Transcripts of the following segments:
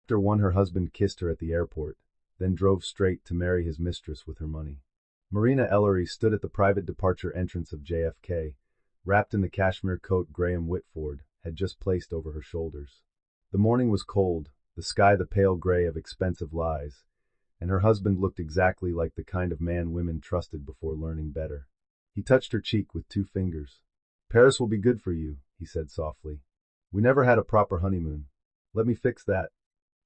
After one, her husband kissed her at the airport, then drove straight to marry his mistress with her money. Marina Ellery stood at the private departure entrance of JFK, wrapped in the cashmere coat Graham Whitford had just placed over her shoulders. The morning was cold, the sky the pale gray of expensive lies, and her husband looked exactly like the kind of man women trusted before learning better. He touched her cheek with 2 fingers. "Paris will be good for you," he said softly. "We never had a proper honeymoon. Let me fix that."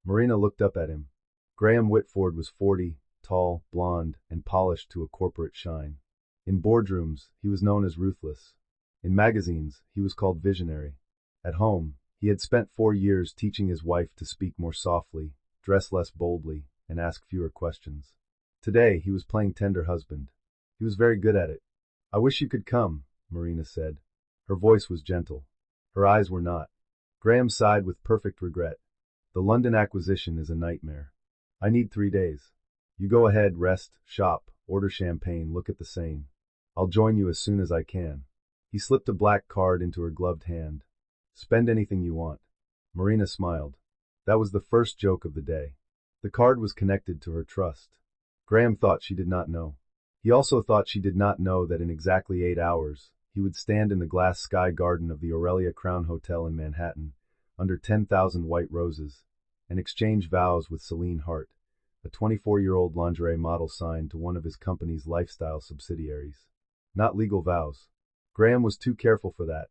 Marina looked up at him. Graham Whitford was 40, tall, blonde, and polished to a corporate shine. In boardrooms, he was known as ruthless. In magazines, he was called visionary. At home, he had spent 4 years teaching his wife to speak more softly, dress less boldly, and ask fewer questions. Today, he was playing tender husband. He was very good at it. "I wish you could come," Marina said. Her voice was gentle. Her eyes were not. Graham sighed with perfect regret. "The London acquisition is a nightmare. I need 3 days. You go ahead, rest, shop, order champagne, look at the Seine. I'll join you as soon as I can." He slipped a black card into her gloved hand. "Spend anything you want." Marina smiled. That was the first joke of the day. The card was connected to her trust. Graham thought she did not know. He also thought she did not know that in exactly 8 hours, he would stand in the glass sky garden of the Aurelia Crown Hotel in Manhattan, under 10,000 white roses, and exchange vows with Celine Hart, a 24-year-old lingerie model signed to one of his company's lifestyle subsidiaries. Not legal vows. Graham was too careful for that.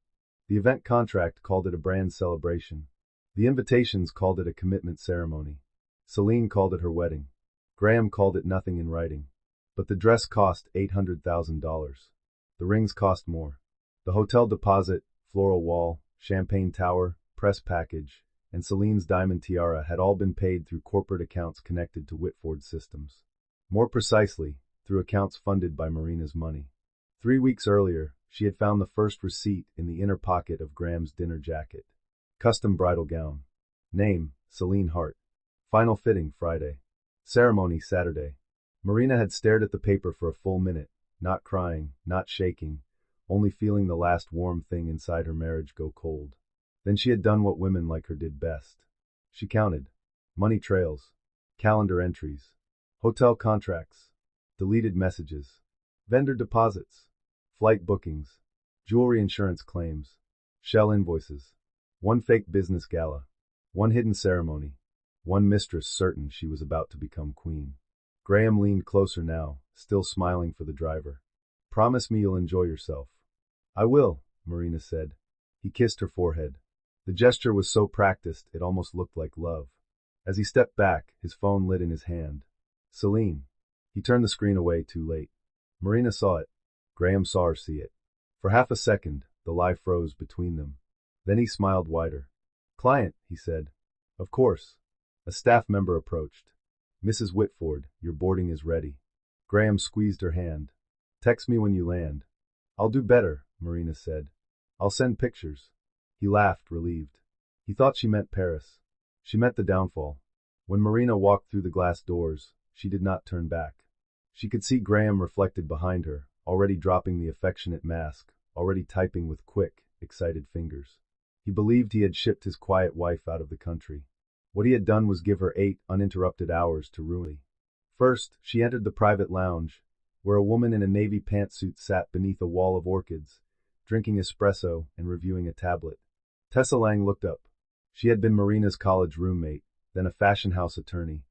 The event contract called it a brand celebration. The invitations called it a commitment ceremony. Celine called it her wedding. Graham called it nothing in writing. But the dress cost $800,000. The rings cost more. The hotel deposit, floral wall, champagne tower, press package, and Celine's diamond tiara had all been paid through corporate accounts connected to Whitford systems. More precisely, through accounts funded by Marina's money. 3 weeks earlier, she had found the first receipt in the inner pocket of Graham's dinner jacket. Custom bridal gown. Name, Celine Hart. Final fitting, Friday. Ceremony, Saturday. Marina had stared at the paper for a full minute, not crying, not shaking, only feeling the last warm thing inside her marriage go cold. Then she had done what women like her did best. She counted. Money trails. Calendar entries. Hotel contracts. Deleted messages. Vendor deposits. Flight bookings. Jewelry insurance claims. Shell invoices. One fake business gala. One hidden ceremony. One mistress certain she was about to become queen. Graham leaned closer now, still smiling for the driver. "Promise me you'll enjoy yourself." "I will," Marina said. He kissed her forehead. The gesture was so practiced it almost looked like love. As he stepped back, his phone lit in his hand. "Celine." He turned the screen away too late. Marina saw it. Graham saw her see it. For half a second, the lie froze between them. Then he smiled wider. "Client," he said. "Of course." A staff member approached. "Mrs. Whitford, your boarding is ready." Graham squeezed her hand. "Text me when you land." "I'll do better," Marina said. "I'll send pictures." He laughed, relieved. He thought she meant Paris. She meant the downfall. When Marina walked through the glass doors, she did not turn back. She could see Graham reflected behind her, already dropping the affectionate mask, already typing with quick, excited fingers. He believed he had shipped his quiet wife out of the country. What he had done was give her 8 uninterrupted hours to ruin. First, she entered the private lounge, where a woman in a navy pantsuit sat beneath a wall of orchids, drinking espresso and reviewing a tablet. Tessa Lang looked up. She had been Marina's college roommate, then a fashion house attorney,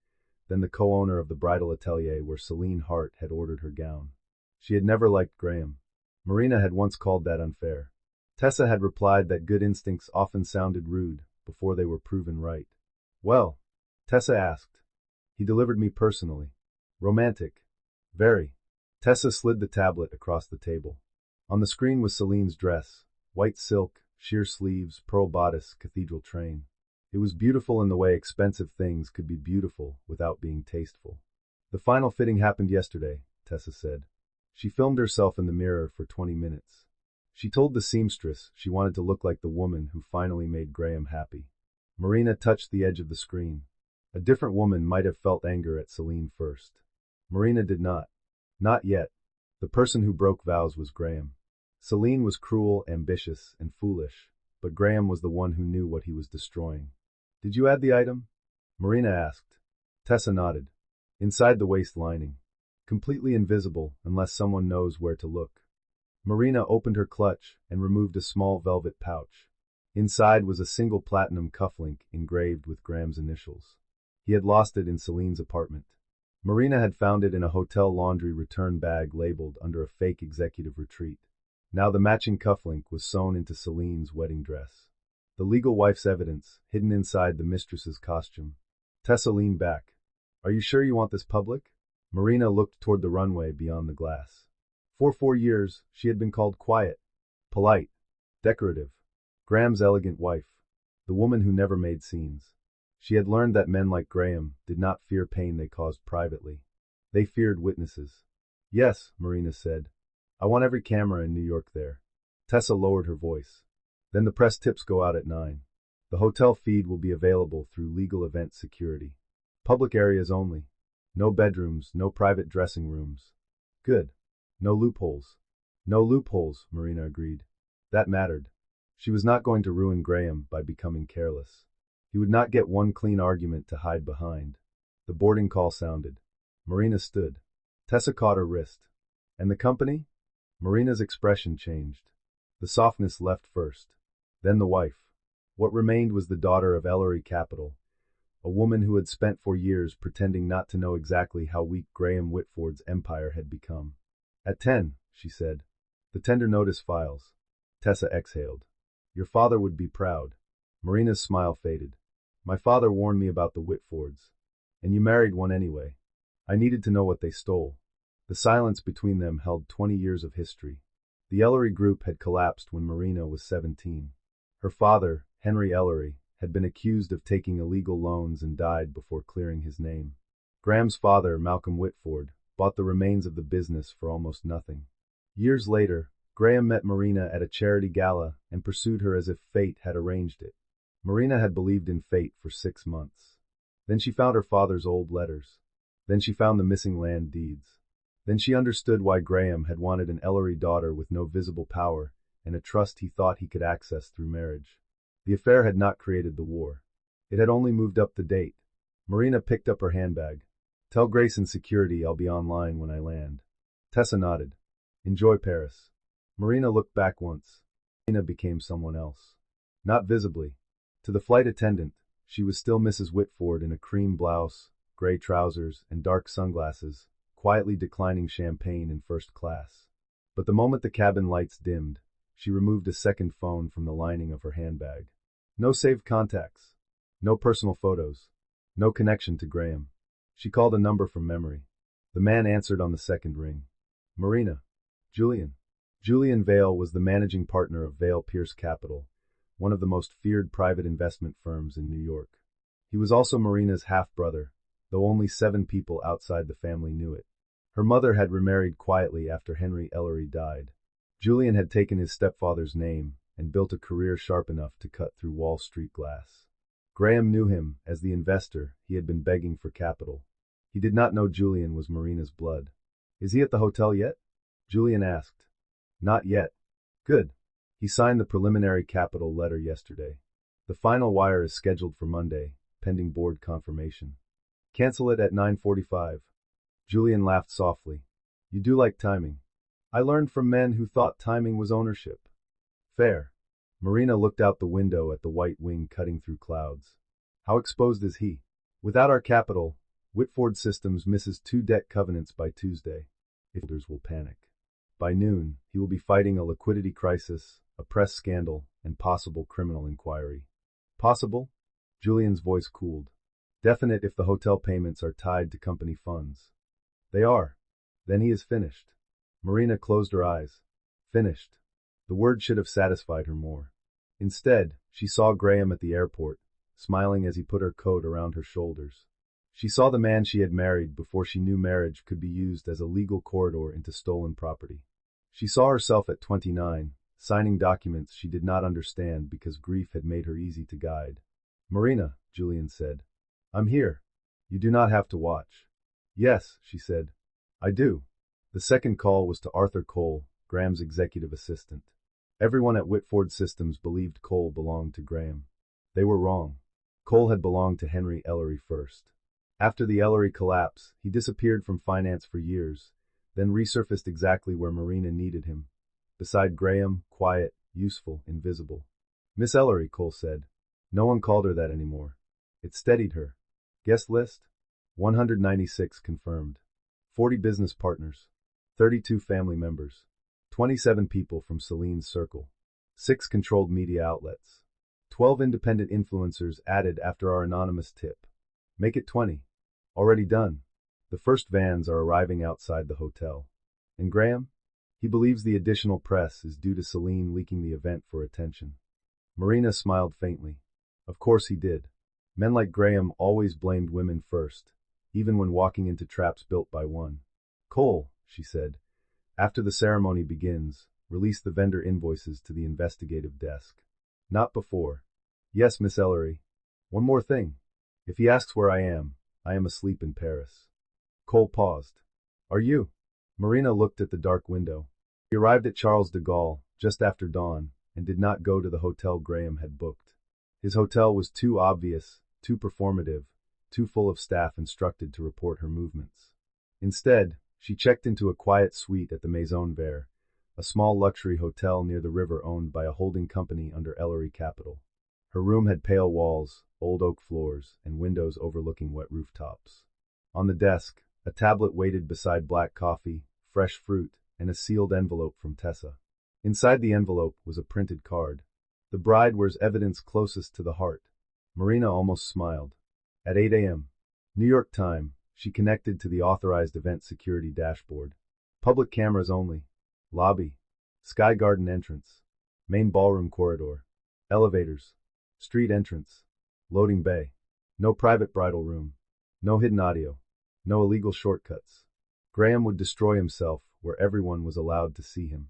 then the co-owner of the bridal atelier where Celine Hart had ordered her gown. She had never liked Graham. Marina had once called that unfair. Tessa had replied that good instincts often sounded rude before they were proven right. "Well?" Tessa asked. "He delivered me personally." "Romantic." "Very." Tessa slid the tablet across the table. On the screen was Celine's dress, white silk, sheer sleeves, pearl bodice, cathedral train. It was beautiful in the way expensive things could be beautiful without being tasteful. "The final fitting happened yesterday," Tessa said. She filmed herself in the mirror for 20 minutes. She told the seamstress she wanted to look like the woman who finally made Graham happy. Marina touched the edge of the screen. A different woman might have felt anger at Celine first. Marina did not. Not yet. The person who broke vows was Graham. Celine was cruel, ambitious, and foolish, but Graham was the one who knew what he was destroying. "Did you add the item?" Marina asked. Tessa nodded. Inside the waist lining. Completely invisible unless someone knows where to look. Marina opened her clutch and removed a small velvet pouch. Inside was a single platinum cufflink engraved with Graham's initials. He had lost it in Celine's apartment. Marina had found it in a hotel laundry return bag labeled under a fake executive retreat. Now the matching cufflink was sewn into Celine's wedding dress. The legal wife's evidence, hidden inside the mistress's costume. Tessa leaned back. Are you sure you want this public? Marina looked toward the runway beyond the glass. For 4 years, she had been called quiet, polite, decorative. Graham's elegant wife. The woman who never made scenes. She had learned that men like Graham did not fear pain they caused privately. They feared witnesses. Yes, Marina said. I want every camera in New York there. Tessa lowered her voice. Then the press tips go out at 9. The hotel feed will be available through legal event security. Public areas only. No bedrooms, no private dressing rooms. Good. No loopholes. No loopholes, Marina agreed. That mattered. She was not going to ruin Graham by becoming careless. He would not get one clean argument to hide behind. The boarding call sounded. Marina stood. Tessa caught her wrist. And the company? Marina's expression changed. The softness left first. Then the wife. What remained was the daughter of Ellery Capital, a woman who had spent for years pretending not to know exactly how weak Graham Whitford's empire had become. At 10, she said. The tender notice files. Tessa exhaled. Your father would be proud. Marina's smile faded. My father warned me about the Whitfords. And you married one anyway. I needed to know what they stole. The silence between them held 20 years of history. The Ellery Group had collapsed when Marina was 17. Her father, Henry Ellery, had been accused of taking illegal loans and died before clearing his name. Graham's father, Malcolm Whitford, bought the remains of the business for almost nothing. Years later, Graham met Marina at a charity gala and pursued her as if fate had arranged it. Marina had believed in fate for 6 months. Then she found her father's old letters. Then she found the missing land deeds. Then she understood why Graham had wanted an Ellery daughter with no visible power and a trust he thought he could access through marriage. The affair had not created the war. It had only moved up the date. Marina picked up her handbag. Tell Grace and security I'll be online when I land. Tessa nodded. Enjoy Paris. Marina looked back once. Marina became someone else. Not visibly. To the flight attendant, she was still Mrs. Whitford in a cream blouse, gray trousers, and dark sunglasses, quietly declining champagne in first class. But the moment the cabin lights dimmed, she removed a second phone from the lining of her handbag. No saved contacts. No personal photos. No connection to Graham. She called a number from memory. The man answered on the second ring. Marina. Julian. Julian Vale was the managing partner of Vale Pierce Capital, one of the most feared private investment firms in New York. He was also Marina's half-brother, though only 7 people outside the family knew it. Her mother had remarried quietly after Henry Ellery died. Julian had taken his stepfather's name and built a career sharp enough to cut through Wall Street glass. Graham knew him as the investor he had been begging for capital. He did not know Julian was Marina's blood. Is he at the hotel yet? Julian asked. Not yet. Good. He signed the preliminary capital letter yesterday. The final wire is scheduled for Monday, pending board confirmation. Cancel it at 9:45. Julian laughed softly. You do like timing. I learned from men who thought timing was ownership. Fair. Marina looked out the window at the white wing cutting through clouds. How exposed is he? Without our capital, Whitford Systems misses 2 debt covenants by Tuesday. Holders will panic. By noon, he will be fighting a liquidity crisis, a press scandal, and possible criminal inquiry. Possible? Julian's voice cooled. Definite if the hotel payments are tied to company funds. They are. Then he is finished. Marina closed her eyes. Finished. The word should have satisfied her more. Instead, she saw Graham at the airport, smiling as he put her coat around her shoulders. She saw the man she had married before she knew marriage could be used as a legal corridor into stolen property. She saw herself at 29, signing documents she did not understand because grief had made her easy to guide. Marina, Julian said. I'm here. You do not have to watch. Yes, she said. I do. The second call was to Arthur Cole, Graham's executive assistant. Everyone at Whitford Systems believed Cole belonged to Graham. They were wrong. Cole had belonged to Henry Ellery first. After the Ellery collapse, he disappeared from finance for years, then resurfaced exactly where Marina needed him. Beside Graham, quiet, useful, invisible. Miss Ellery, Cole said. No one called her that anymore. It steadied her. Guest list? 196 confirmed. 40 business partners. 32 family members. 27 people from Celine's circle. 6 controlled media outlets. 12 independent influencers added after our anonymous tip. Make it 20. Already done. The first vans are arriving outside the hotel. And Graham? He believes the additional press is due to Celine leaking the event for attention. Marina smiled faintly. Of course he did. Men like Graham always blamed women first, even when walking into traps built by one. Cole, she said, after the ceremony begins, release the vendor invoices to the investigative desk. Not before. Yes, Miss Ellery. One more thing. If he asks where I am asleep in Paris. Cole paused. Are you? Marina looked at the dark window. He arrived at Charles de Gaulle just after dawn and did not go to the hotel Graham had booked. His hotel was too obvious, too performative, too full of staff instructed to report her movements. Instead, she checked into a quiet suite at the Maison Verte, a small luxury hotel near the river owned by a holding company under Ellery Capital. Her room had pale walls, old oak floors, and windows overlooking wet rooftops. On the desk, a tablet waited beside black coffee, fresh fruit, and a sealed envelope from Tessa. Inside the envelope was a printed card. The bride wears evidence closest to the heart. Marina almost smiled. At 8 a.m. New York time, she connected to the authorized event security dashboard. Public cameras only. Lobby. Sky Garden entrance. Main ballroom corridor. Elevators. Street entrance. Loading bay. No private bridal room. No hidden audio. No illegal shortcuts. Graham would destroy himself where everyone was allowed to see him.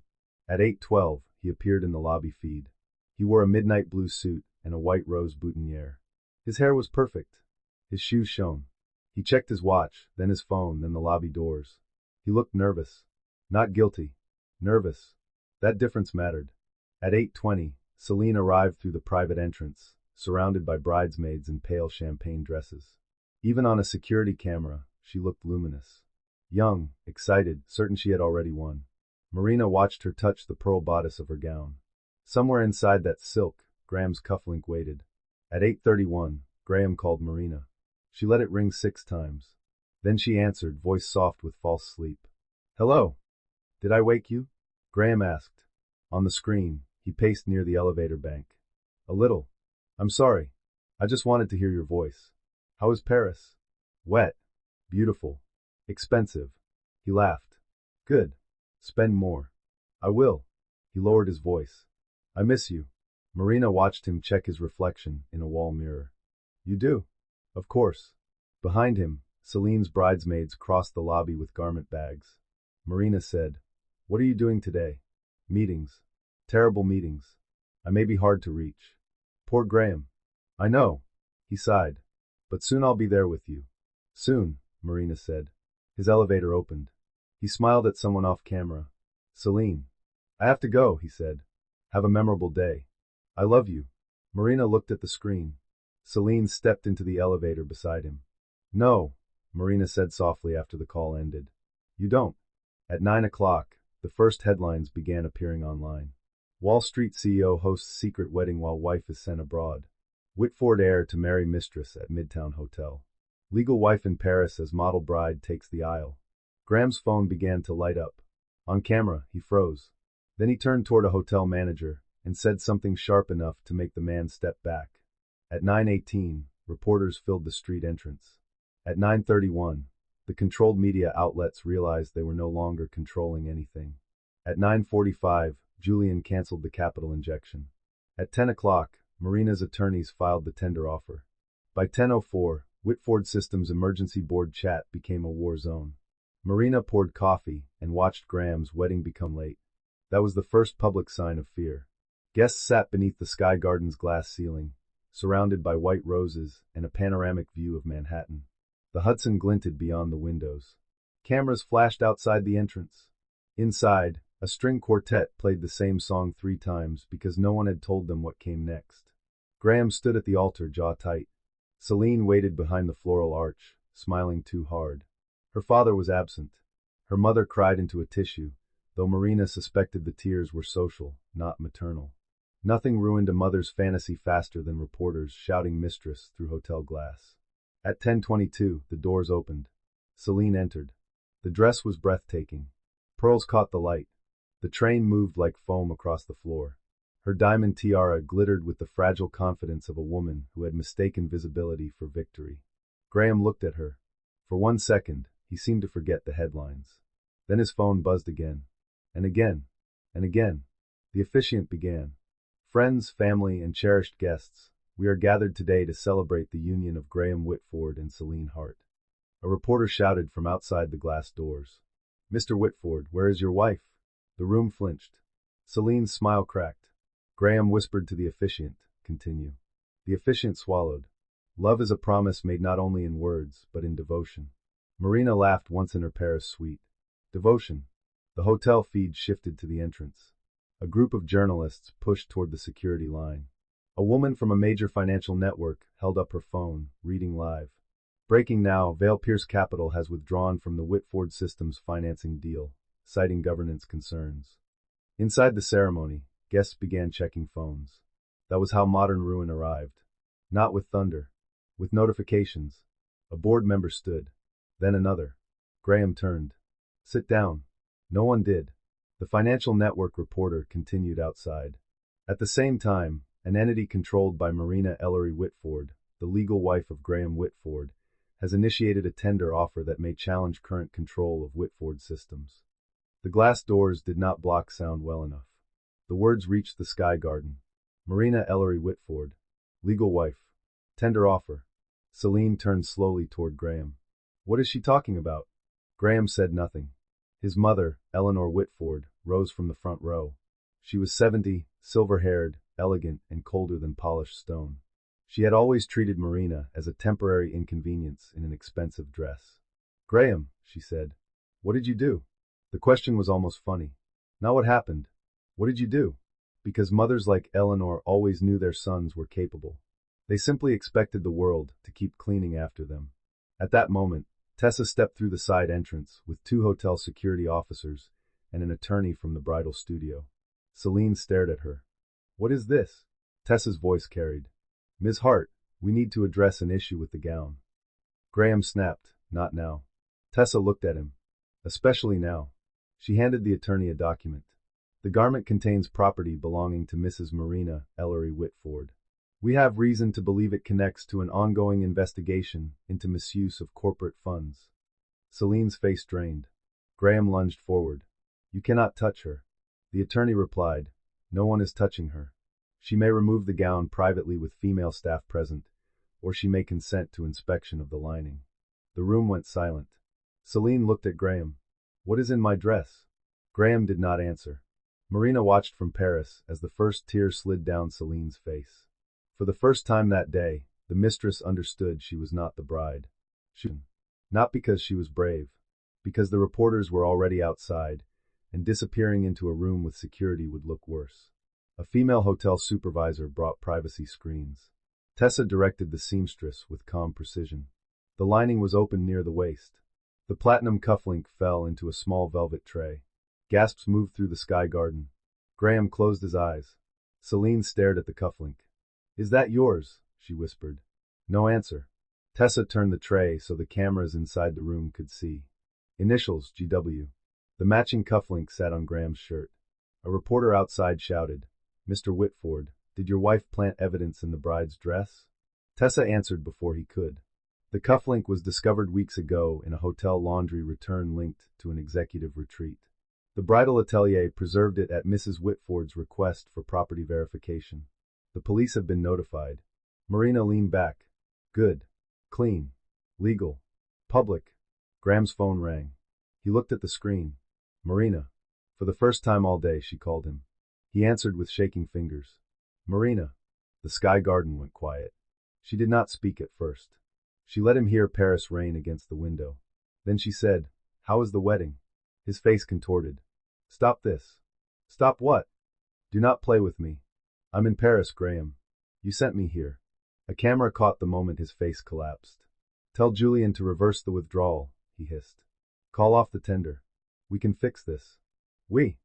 At 8:12, he appeared in the lobby feed. He wore a midnight blue suit and a white rose boutonniere. His hair was perfect. His shoes shone. He checked his watch, then his phone, then the lobby doors. He looked nervous. Not guilty. Nervous. That difference mattered. At 8:20, Celine arrived through the private entrance, surrounded by bridesmaids in pale champagne dresses. Even on a security camera, she looked luminous. Young, excited, certain she had already won. Marina watched her touch the pearl bodice of her gown. Somewhere inside that silk, Graham's cufflink waited. At 8:31, Graham called Marina. She let it ring 6 times. Then she answered, voice soft with false sleep. Hello. Did I wake you? Graham asked. On the screen, he paced near the elevator bank. A little. I'm sorry. I just wanted to hear your voice. How is Paris? Wet. Beautiful. Expensive. He laughed. Good. Spend more. I will. He lowered his voice. I miss you. Marina watched him check his reflection in a wall mirror. You do? Of course. Behind him, Celine's bridesmaids crossed the lobby with garment bags. Marina said, What are you doing today? Meetings. Terrible meetings. I may be hard to reach. Poor Graham. I know. He sighed. But soon I'll be there with you. Soon, Marina said. His elevator opened. He smiled at someone off camera. Celine. I have to go, he said. Have a memorable day. I love you. Marina looked at the screen. Celine stepped into the elevator beside him. No, Marina said softly after the call ended. You don't. At 9 o'clock, the first headlines began appearing online. Wall Street CEO hosts secret wedding while wife is sent abroad. Whitford heir to marry mistress at Midtown Hotel. Legal wife in Paris as model bride takes the aisle. Graham's phone began to light up. On camera, he froze. Then he turned toward a hotel manager and said something sharp enough to make the man step back. At 9:18, reporters filled the street entrance. At 9:31, the controlled media outlets realized they were no longer controlling anything. At 9:45, Julian canceled the capital injection. At 10 o'clock, Marina's attorneys filed the tender offer. By 10:04, Whitford Systems emergency board chat became a war zone. Marina poured coffee and watched Graham's wedding become late. That was the first public sign of fear. Guests sat beneath the Sky Garden's glass ceiling, surrounded by white roses and a panoramic view of Manhattan. The Hudson glinted beyond the windows. Cameras flashed outside the entrance. Inside, a string quartet played the same song 3 times because no one had told them what came next. Graham stood at the altar, jaw tight. Celine waited behind the floral arch, smiling too hard. Her father was absent. Her mother cried into a tissue, though Marina suspected the tears were social, not maternal. Nothing ruined a mother's fantasy faster than reporters shouting Mistress through hotel glass. At 10:22, the doors opened. Celine entered. The dress was breathtaking. Pearls caught the light. The train moved like foam across the floor. Her diamond tiara glittered with the fragile confidence of a woman who had mistaken visibility for victory. Graham looked at her. For 1 second, he seemed to forget the headlines. Then his phone buzzed again. And again. And again. The officiant began. Friends, family, and cherished guests, we are gathered today to celebrate the union of Graham Whitford and Celine Hart. A reporter shouted from outside the glass doors. Mr. Whitford, where is your wife? The room flinched. Celine's smile cracked. Graham whispered to the officiant, continue. The officiant swallowed. Love is a promise made not only in words, but in devotion. Marina laughed once in her Paris suite. Devotion. The hotel feed shifted to the entrance. A group of journalists pushed toward the security line. A woman from a major financial network held up her phone, reading live. Breaking now, Vale Pierce Capital has withdrawn from the Whitford Systems financing deal, citing governance concerns. Inside the ceremony, guests began checking phones. That was how modern ruin arrived. Not with thunder. With notifications. A board member stood. Then another. Graham turned. Sit down. No one did. The financial network reporter continued outside. At the same time, an entity controlled by Marina Ellery Whitford, the legal wife of Graham Whitford, has initiated a tender offer that may challenge current control of Whitford Systems. The glass doors did not block sound well enough. The words reached the Sky Garden. Marina Ellery Whitford, legal wife. Tender offer. Celine turned slowly toward Graham. What is she talking about? Graham said nothing. His mother, Eleanor Whitford, rose from the front row. She was 70, silver-haired, elegant, and colder than polished stone. She had always treated Marina as a temporary inconvenience in an expensive dress. Graham, she said, what did you do? The question was almost funny. Not what happened. What did you do? Because mothers like Eleanor always knew their sons were capable. They simply expected the world to keep cleaning after them. At that moment, Tessa stepped through the side entrance with 2 hotel security officers and an attorney from the bridal studio. Celine stared at her. What is this? Tessa's voice carried. Ms. Hart, we need to address an issue with the gown. Graham snapped, not now. Tessa looked at him. Especially now. She handed the attorney a document. The garment contains property belonging to Mrs. Marina Ellery Whitford. We have reason to believe it connects to an ongoing investigation into misuse of corporate funds. Celine's face drained. Graham lunged forward. You cannot touch her. The attorney replied, no one is touching her. She may remove the gown privately with female staff present, or she may consent to inspection of the lining. The room went silent. Celine looked at Graham. What is in my dress? Graham did not answer. Marina watched from Paris as the first tear slid down Celine's face. For the first time that day, the mistress understood she was not the bride. Not because she was brave, because the reporters were already outside, and disappearing into a room with security would look worse. A female hotel supervisor brought privacy screens. Tessa directed the seamstress with calm precision. The lining was open near the waist. The platinum cufflink fell into a small velvet tray. Gasps moved through the Sky Garden. Graham closed his eyes. Celine stared at the cufflink. Is that yours? She whispered. No answer. Tessa turned the tray so the cameras inside the room could see. Initials, GW. The matching cufflink sat on Graham's shirt. A reporter outside shouted, Mr. Whitford, did your wife plant evidence in the bride's dress? Tessa answered before he could. The cufflink was discovered weeks ago in a hotel laundry return linked to an executive retreat. The bridal atelier preserved it at Mrs. Whitford's request for property verification. The police have been notified. Marina leaned back. Good. Clean. Legal. Public. Graham's phone rang. He looked at the screen. Marina. For the first time all day, she called him. He answered with shaking fingers. Marina. The Sky Garden went quiet. She did not speak at first. She let him hear Paris rain against the window. Then she said, How is the wedding? His face contorted. Stop this. Stop what? Do not play with me. I'm in Paris, Graham. You sent me here. A camera caught the moment his face collapsed. Tell Julian to reverse the withdrawal, he hissed. Call off the tender. We can fix this. We.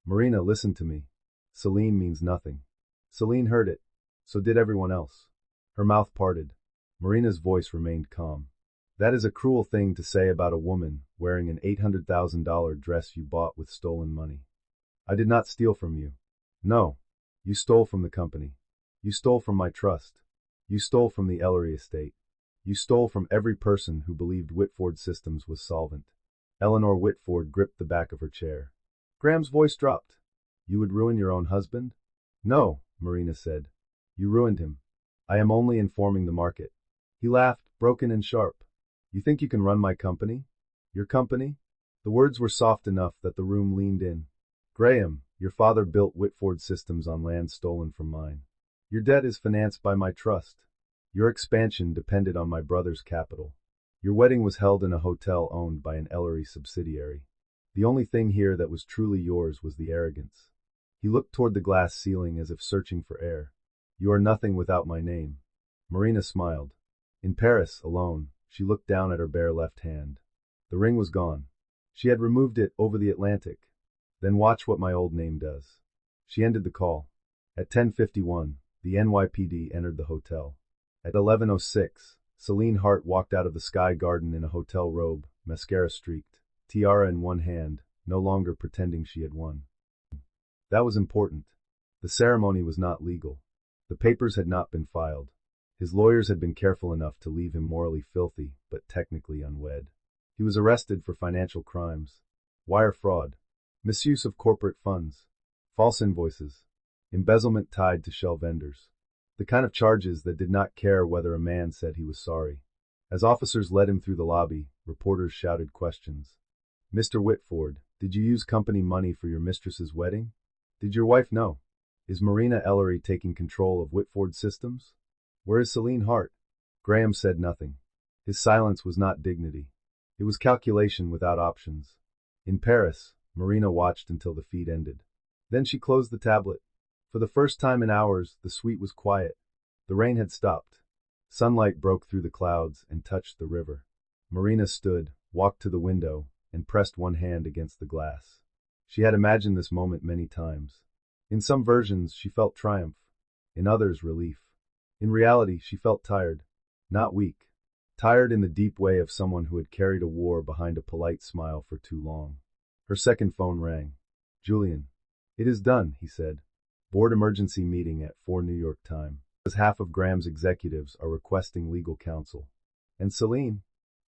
Marina, listen to me. Celine means nothing. Celine heard it. So did everyone else. Her mouth parted. Marina's voice remained calm. That is a cruel thing to say about a woman wearing an $800,000 dress you bought with stolen money. I did not steal from you. No. You stole from the company. You stole from my trust. You stole from the Ellery estate. You stole from every person who believed Whitford Systems was solvent. Eleanor Whitford gripped the back of her chair. Graham's voice dropped. You would ruin your own husband? No, Marina said. You ruined him. I am only informing the market. He laughed, broken and sharp. You think you can run my company? Your company? The words were soft enough that the room leaned in. Graham, your father built Whitford Systems on land stolen from mine. Your debt is financed by my trust. Your expansion depended on my brother's capital. Your wedding was held in a hotel owned by an Ellery subsidiary. The only thing here that was truly yours was the arrogance. He looked toward the glass ceiling as if searching for air. You are nothing without my name. Marina smiled. In Paris, alone, she looked down at her bare left hand. The ring was gone. She had removed it over the Atlantic. Then watch what my old name does. She ended the call. At 10:51, the NYPD entered the hotel. At 11:06, Celine Hart walked out of the Sky Garden in a hotel robe, mascara streaked, tiara in one hand, no longer pretending she had won. That was important. The ceremony was not legal. The papers had not been filed. His lawyers had been careful enough to leave him morally filthy, but technically unwed. He was arrested for financial crimes. Wire fraud. Misuse of corporate funds. False invoices. Embezzlement tied to shell vendors. The kind of charges that did not care whether a man said he was sorry. As officers led him through the lobby, reporters shouted questions. Mr. Whitford, did you use company money for your mistress's wedding? Did your wife know? Is Marina Ellery taking control of Whitford Systems? Where is Celine Hart? Graham said nothing. His silence was not dignity. It was calculation without options. In Paris, Marina watched until the feed ended. Then she closed the tablet. For the first time in hours, the suite was quiet. The rain had stopped. Sunlight broke through the clouds and touched the river. Marina stood, walked to the window, and pressed one hand against the glass. She had imagined this moment many times. In some versions, she felt triumph. In others, relief. In reality, she felt tired. Not weak. Tired in the deep way of someone who had carried a war behind a polite smile for too long. Her second phone rang. Julian. It is done, he said. Board emergency meeting at 4 New York time. As half of Graham's executives are requesting legal counsel. And Celine?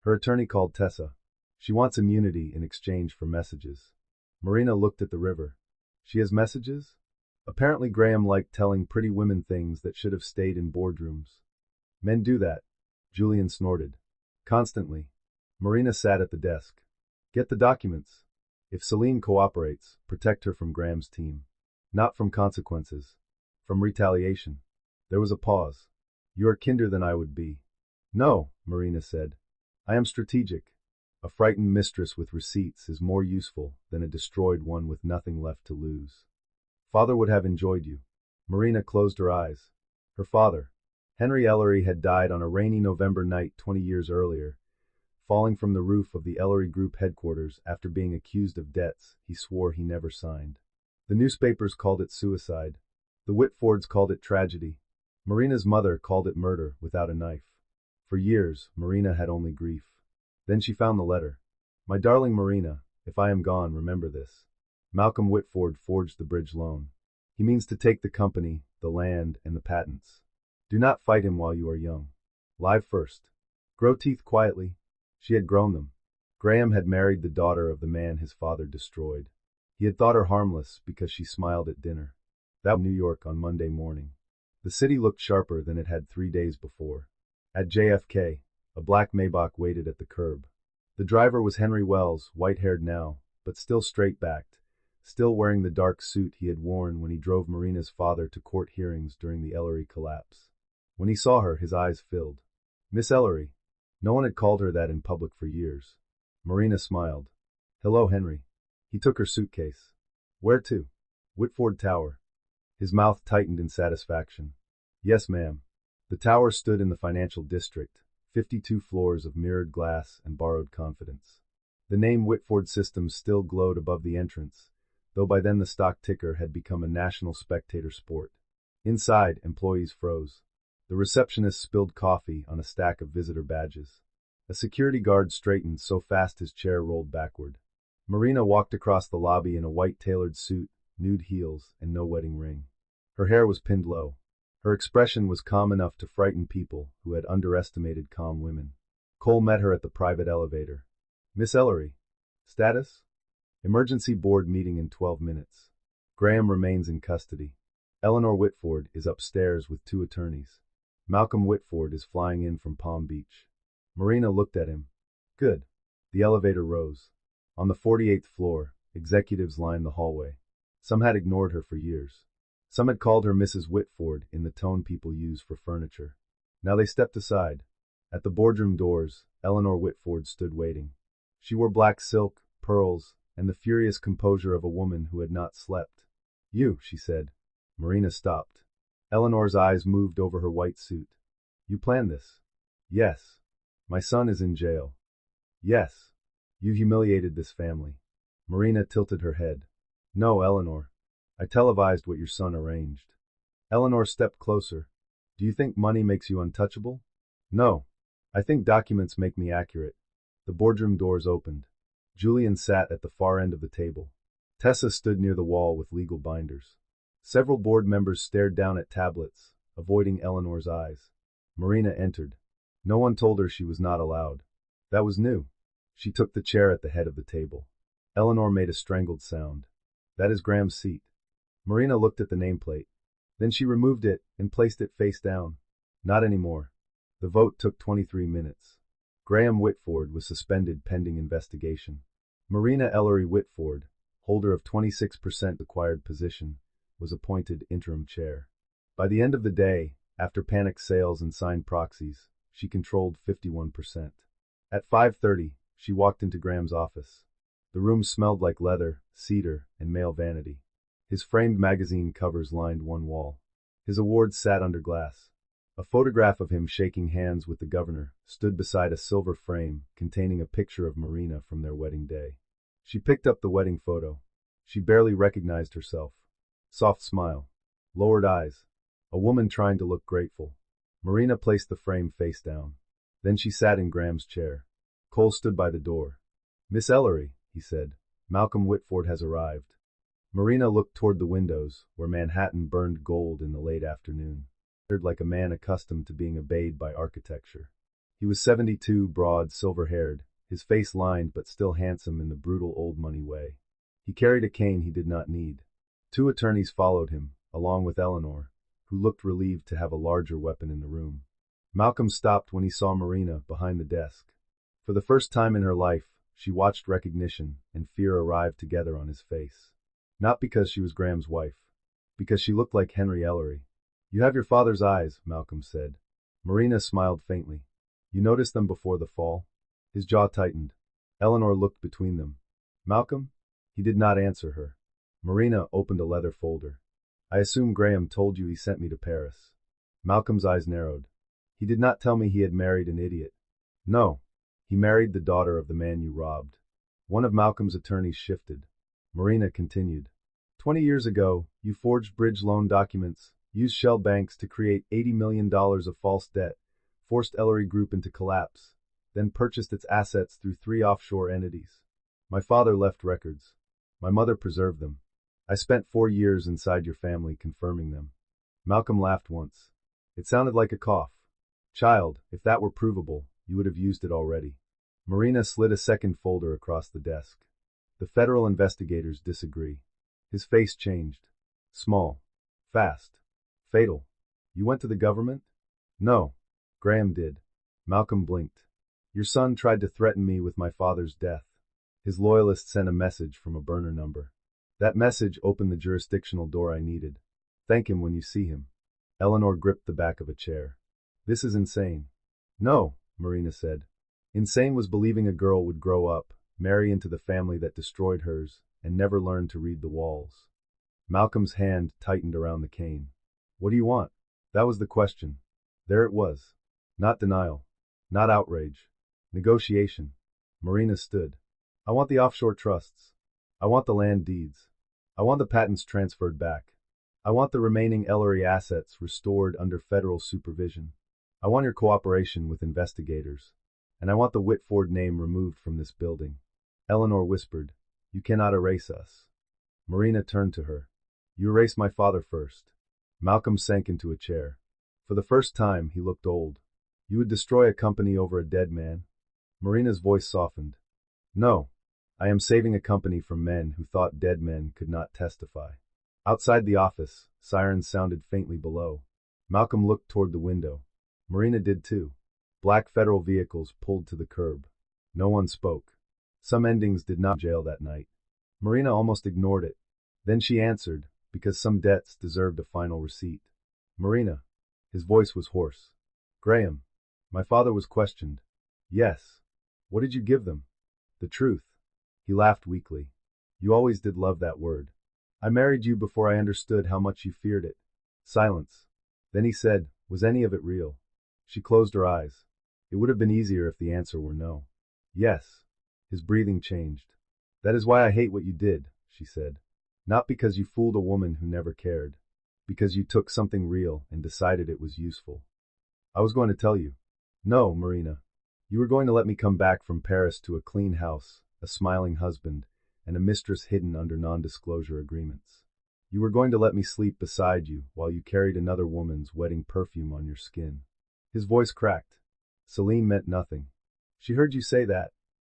Her attorney called Tessa. She wants immunity in exchange for messages. Marina looked at the river. She has messages? Apparently Graham liked telling pretty women things that should have stayed in boardrooms. Men do that. Julian snorted. Constantly. Marina sat at the desk. Get the documents. If Celine cooperates, protect her from Graham's team. Not from consequences. From retaliation. There was a pause. You are kinder than I would be. No, Marina said. I am strategic. A frightened mistress with receipts is more useful than a destroyed one with nothing left to lose. Father would have enjoyed you. Marina closed her eyes. Her father, Henry Ellery, had died on a rainy November night 20 years earlier, falling from the roof of the Ellery Group headquarters after being accused of debts he swore he never signed. The newspapers called it suicide. The Whitfords called it tragedy. Marina's mother called it murder without a knife. For years, Marina had only grief. Then she found the letter. My darling Marina, if I am gone, remember this. Malcolm Whitford forged the bridge loan. He means to take the company, the land, and the patents. Do not fight him while you are young. Live first. Grow teeth quietly. She had grown them. Graham had married the daughter of the man his father destroyed. He had thought her harmless because she smiled at dinner. That was New York on Monday morning. The city looked sharper than it had 3 days before. At JFK, a black Maybach waited at the curb. The driver was Henry Wells, white-haired now, but still straight-backed, still wearing the dark suit he had worn when he drove Marina's father to court hearings during the Ellery collapse. When he saw her, his eyes filled. Miss Ellery. No one had called her that in public for years. Marina smiled. Hello, Henry. He took her suitcase. Where to? Whitford Tower. His mouth tightened in satisfaction. Yes, ma'am. The tower stood in the financial district, 52 floors of mirrored glass and borrowed confidence. The name Whitford Systems still glowed above the entrance, though by then the stock ticker had become a national spectator sport. Inside, employees froze. The receptionist spilled coffee on a stack of visitor badges. A security guard straightened so fast his chair rolled backward. Marina walked across the lobby in a white tailored suit, nude heels, and no wedding ring. Her hair was pinned low. Her expression was calm enough to frighten people who had underestimated calm women. Cole met her at the private elevator. "Miss Ellery. Status? Emergency board meeting in 12 minutes. Graham remains in custody. Eleanor Whitford is upstairs with 2 attorneys. Malcolm Whitford is flying in from Palm Beach." Marina looked at him. "Good." The elevator rose. On the 48th floor, executives lined the hallway. Some had ignored her for years. Some had called her Mrs. Whitford in the tone people use for furniture. Now they stepped aside. At the boardroom doors, Eleanor Whitford stood waiting. She wore black silk, pearls, and the furious composure of a woman who had not slept. "You," she said. Marina stopped. Eleanor's eyes moved over her white suit. "You planned this?" "Yes." "My son is in jail." "Yes." "You humiliated this family." Marina tilted her head. "No, Eleanor. I televised what your son arranged." Eleanor stepped closer. "Do you think money makes you untouchable?" "No. I think documents make me accurate." The boardroom doors opened. Julian sat at the far end of the table. Tessa stood near the wall with legal binders. Several board members stared down at tablets, avoiding Eleanor's eyes. Marina entered. No one told her she was not allowed. That was new. She took the chair at the head of the table. Eleanor made a strangled sound. "That is Graham's seat." Marina looked at the nameplate. Then she removed it and placed it face down. "Not anymore." The vote took 23 minutes. Graham Whitford was suspended pending investigation. Marina Ellery Whitford, holder of 26% acquired position, was appointed interim chair. By the end of the day, after panicked sales and signed proxies, she controlled 51%. At 5:30, she walked into Graham's office. The room smelled like leather, cedar, and male vanity. His framed magazine covers lined one wall. His awards sat under glass. A photograph of him shaking hands with the governor stood beside a silver frame containing a picture of Marina from their wedding day. She picked up the wedding photo. She barely recognized herself. Soft smile. Lowered eyes. A woman trying to look grateful. Marina placed the frame face down. Then she sat in Graham's chair. Cole stood by the door. "Miss Ellery," he said, "Malcolm Whitford has arrived." Marina looked toward the windows, where Manhattan burned gold in the late afternoon. Like a man accustomed to being obeyed by architecture. He was 72, broad, silver-haired, his face lined but still handsome in the brutal old money way. He carried a cane he did not need. 2 attorneys followed him, along with Eleanor, who looked relieved to have a larger weapon in the room. Malcolm stopped when he saw Marina behind the desk. For the first time in her life, she watched recognition and fear arrive together on his face. Not because she was Graham's wife. Because she looked like Henry Ellery. "You have your father's eyes," Malcolm said. Marina smiled faintly. "You noticed them before the fall?" His jaw tightened. Eleanor looked between them. "Malcolm?" He did not answer her. Marina opened a leather folder. "I assume Graham told you he sent me to Paris." Malcolm's eyes narrowed. "He did not tell me he had married an idiot." "No. He married the daughter of the man you robbed." One of Malcolm's attorneys shifted. Marina continued. 20 years ago, you forged bridge loan documents, used shell banks to create $80 million of false debt, forced Ellery Group into collapse, then purchased its assets through 3 offshore entities. My father left records. My mother preserved them. I spent 4 years inside your family confirming them." Malcolm laughed once. It sounded like a cough. "Child, if that were provable, you would have used it already." Marina slid a second folder across the desk. "The federal investigators disagree." His face changed. "Small. Fast. Fatal. You went to the government?" "No. Graham did." Malcolm blinked. "Your son tried to threaten me with my father's death. His loyalist sent a message from a burner number. That message opened the jurisdictional door I needed. Thank him when you see him." Eleanor gripped the back of a chair. "This is insane." "No," Marina said. "Insane was believing a girl would grow up, marry into the family that destroyed hers, and never learn to read the walls." Malcolm's hand tightened around the cane. "What do you want?" That was the question. There it was. Not denial. Not outrage. Negotiation. Marina stood. I want the offshore trusts. I want the land deeds. I want the patents transferred back. I want the remaining Ellery assets restored under federal supervision. I want your cooperation with investigators. And I want the Whitford name removed from this building. Eleanor whispered, You cannot erase us. Marina turned to her. You erased my father first. Malcolm sank into a chair. For the first time, he looked old. You would destroy a company over a dead man? Marina's voice softened. No. I am saving a company from men who thought dead men could not testify. Outside the office, sirens sounded faintly below. Malcolm looked toward the window. Marina did too. Black federal vehicles pulled to the curb. No one spoke. Some endings did not jail that night. Marina almost ignored it. Then she answered, because some debts deserved a final receipt. Marina. His voice was hoarse. Graham. My father was questioned. Yes. What did you give them? The truth. He laughed weakly. You always did love that word. I married you before I understood how much you feared it. Silence. Then he said, Was any of it real? She closed her eyes. It would have been easier if the answer were no. Yes. His breathing changed. That is why I hate what you did, she said. Not because you fooled a woman who never cared. Because you took something real and decided it was useful. I was going to tell you. No, Marina. You were going to let me come back from Paris to a clean house, a smiling husband, and a mistress hidden under non-disclosure agreements. You were going to let me sleep beside you while you carried another woman's wedding perfume on your skin. His voice cracked. Celine meant nothing. She heard you say that.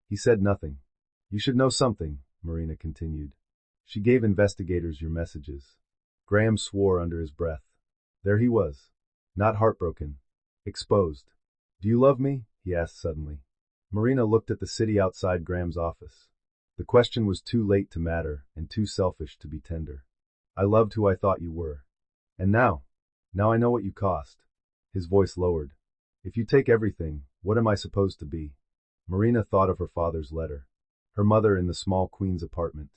He said nothing. You should know something, Marina continued. She gave investigators your messages. Graham swore under his breath. There he was. Not heartbroken. Exposed. Do you love me? He asked suddenly. Marina looked at the city outside Graham's office. The question was too late to matter and too selfish to be tender. I loved who I thought you were. And now I know what you cost. His voice lowered. If you take everything, what am I supposed to be? Marina thought of her father's letter. Her mother in the small Queen's apartment.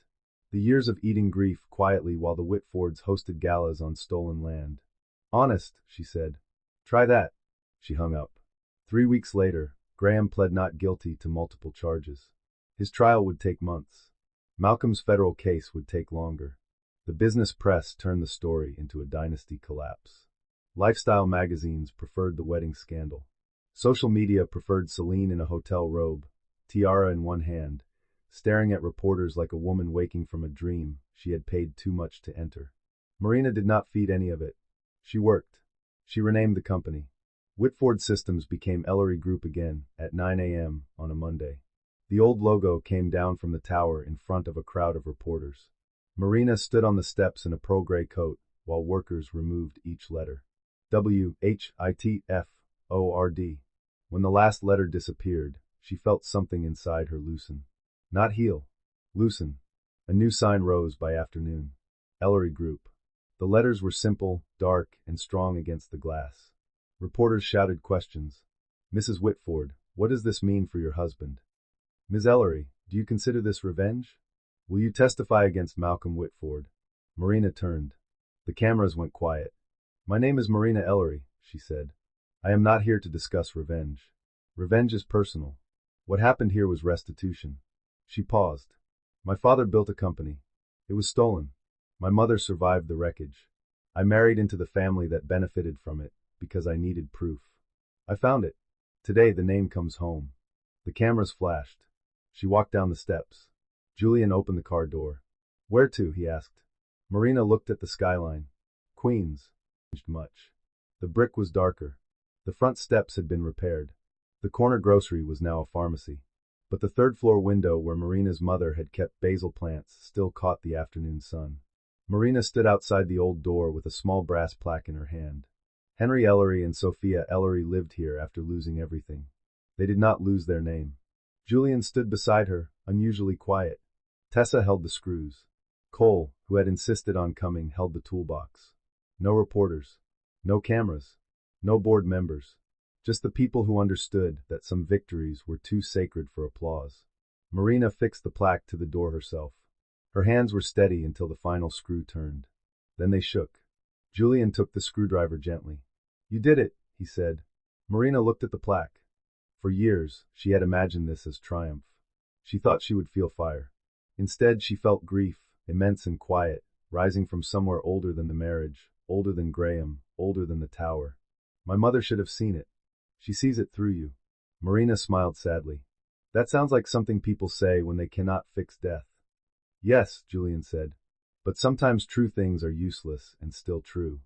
The years of eating grief quietly while the Whitfords hosted galas on stolen land. Honest, she said. Try that. She hung up. 3 weeks later, Graham pled not guilty to multiple charges. His trial would take months. Malcolm's federal case would take longer. The business press turned the story into a dynasty collapse. Lifestyle magazines preferred the wedding scandal. Social media preferred Celine in a hotel robe, tiara in one hand, staring at reporters like a woman waking from a dream she had paid too much to enter. Marina did not feed any of it. She worked. She renamed the company. Whitford Systems became Ellery Group again at 9 a.m. on a Monday. The old logo came down from the tower in front of a crowd of reporters. Marina stood on the steps in a pearl gray coat while workers removed each letter. WHITFORD. When the last letter disappeared, she felt something inside her loosen. Not heal. Loosen. A new sign rose by afternoon. Ellery Group. The letters were simple, dark, and strong against the glass. Reporters shouted questions. Mrs. Whitford, what does this mean for your husband? Ms. Ellery, do you consider this revenge? Will you testify against Malcolm Whitford? Marina turned. The cameras went quiet. My name is Marina Ellery, she said. I am not here to discuss revenge. Revenge is personal. What happened here was restitution. She paused. My father built a company. It was stolen. My mother survived the wreckage. I married into the family that benefited from it because I needed proof. I found it. Today the name comes home. The cameras flashed. She walked down the steps. Julian opened the car door. Where to? He asked. Marina looked at the skyline. Queens. Much. The brick was darker. The front steps had been repaired. The corner grocery was now a pharmacy. But the third-floor window where Marina's mother had kept basil plants still caught the afternoon sun. Marina stood outside the old door with a small brass plaque in her hand. Henry Ellery and Sophia Ellery lived here after losing everything. They did not lose their name. Julian stood beside her, unusually quiet. Tessa held the screws. Cole, who had insisted on coming, held the toolbox. No reporters. No cameras. No board members. Just the people who understood that some victories were too sacred for applause. Marina fixed the plaque to the door herself. Her hands were steady until the final screw turned. Then they shook. Julian took the screwdriver gently. You did it, he said. Marina looked at the plaque. For years, she had imagined this as triumph. She thought she would feel fire. Instead, she felt grief, immense and quiet, rising from somewhere older than the marriage, older than Graham, older than the tower. My mother should have seen it. She sees it through you. Marina smiled sadly. That sounds like something people say when they cannot fix death. Yes, Julian said. But sometimes true things are useless and still true.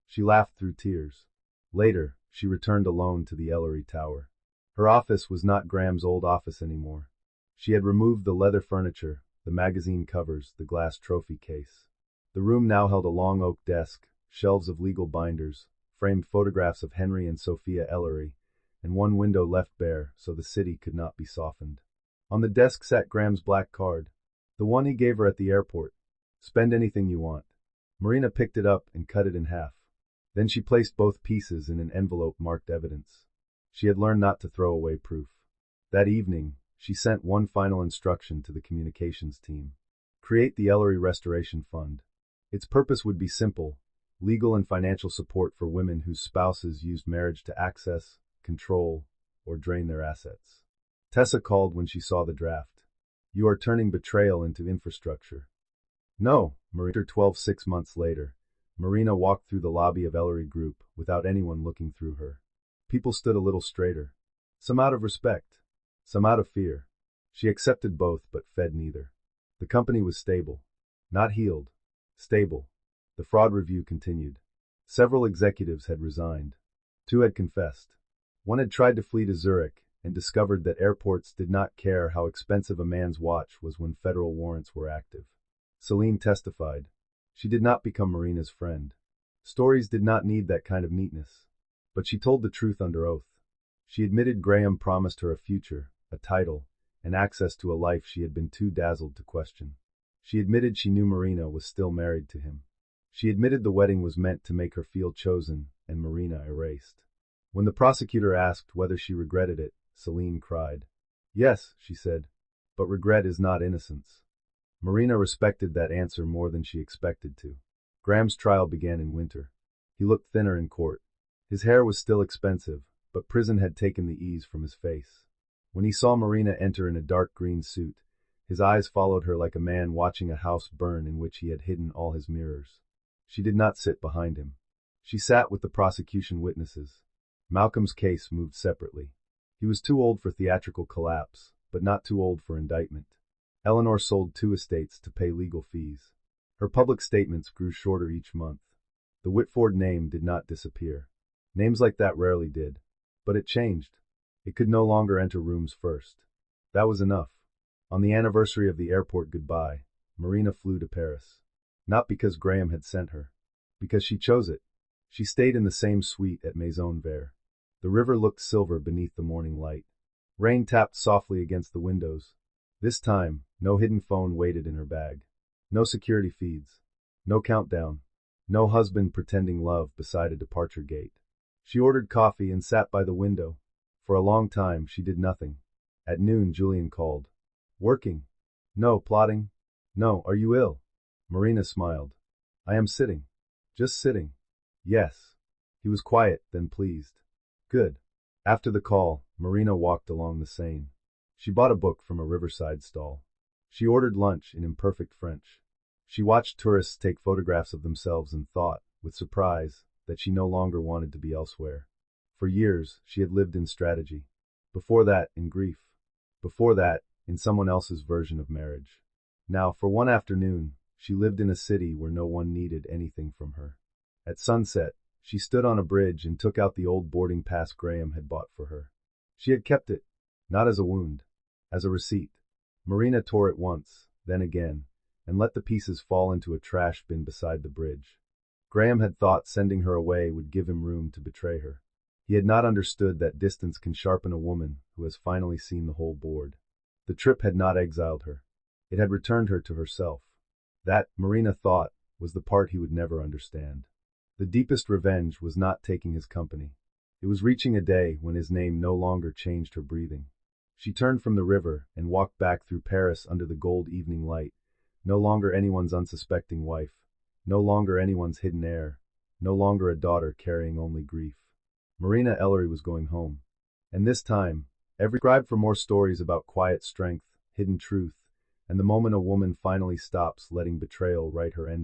She laughed through tears. Later, she returned alone to the Ellery Tower. Her office was not Graham's old office anymore. She had removed the leather furniture, the magazine covers, the glass trophy case. The room now held a long oak desk, shelves of legal binders, framed photographs of Henry and Sophia Ellery, and one window left bare so the city could not be softened. On the desk sat Graham's black card, the one he gave her at the airport. Spend anything you want. Marina picked it up and cut it in half. Then she placed both pieces in an envelope marked evidence. She had learned not to throw away proof. That evening, she sent one final instruction to the communications team. Create the Ellery Restoration Fund. Its purpose would be simple: legal and financial support for women whose spouses used marriage to access, control, or drain their assets. Tessa called when she saw the draft. You are turning betrayal into infrastructure. No, Marina. 6 months later, Marina walked through the lobby of Ellery Group without anyone looking through her. People stood a little straighter. Some out of respect, some out of fear. She accepted both but fed neither. The company was stable. Not healed. Stable. The fraud review continued. Several executives had resigned. 2 had confessed. 1 had tried to flee to Zurich and discovered that airports did not care how expensive a man's watch was when federal warrants were active. Celine testified. She did not become Marina's friend. Stories did not need that kind of neatness. But she told the truth under oath. She admitted Graham promised her a future, a title, and access to a life she had been too dazzled to question. She admitted she knew Marina was still married to him. She admitted the wedding was meant to make her feel chosen and Marina erased. When the prosecutor asked whether she regretted it, Celine cried. Yes, she said, but regret is not innocence. Marina respected that answer more than she expected to. Graham's trial began in winter. He looked thinner in court. His hair was still expensive, but prison had taken the ease from his face. When he saw Marina enter in a dark green suit, his eyes followed her like a man watching a house burn in which he had hidden all his mirrors. She did not sit behind him. She sat with the prosecution witnesses. Malcolm's case moved separately. He was too old for theatrical collapse, but not too old for indictment. Eleanor sold 2 estates to pay legal fees. Her public statements grew shorter each month. The Whitford name did not disappear. Names like that rarely did. But it changed. It could no longer enter rooms first. That was enough. On the anniversary of the airport goodbye, Marina flew to Paris. Not because Graham had sent her. Because she chose it. She stayed in the same suite at Maison Vert. The river looked silver beneath the morning light. Rain tapped softly against the windows. This time, no hidden phone waited in her bag. No security feeds. No countdown. No husband pretending love beside a departure gate. She ordered coffee and sat by the window. For a long time, she did nothing. At noon, Julian called. Working? No. Plotting? No. Are you ill? Marina smiled. I am sitting. Just sitting. Yes. He was quiet, then pleased. Good. After the call, Marina walked along the Seine. She bought a book from a riverside stall. She ordered lunch in imperfect French. She watched tourists take photographs of themselves and thought, with surprise, that she no longer wanted to be elsewhere. For years, she had lived in strategy. Before that, in grief. Before that, in someone else's version of marriage. Now, for one afternoon, she lived in a city where no one needed anything from her. At sunset, she stood on a bridge and took out the old boarding pass Graham had bought for her. She had kept it, not as a wound, as a receipt. Marina tore it once, then again, and let the pieces fall into a trash bin beside the bridge. Graham had thought sending her away would give him room to betray her. He had not understood that distance can sharpen a woman who has finally seen the whole board. The trip had not exiled her. It had returned her to herself. That, Marina thought, was the part he would never understand. The deepest revenge was not taking his company. It was reaching a day when his name no longer changed her breathing. She turned from the river and walked back through Paris under the gold evening light, no longer anyone's unsuspecting wife, no longer anyone's hidden heir, no longer a daughter carrying only grief. Marina Ellery was going home. And this time, subscribe for more stories about quiet strength, hidden truth, and the moment a woman finally stops letting betrayal write her end.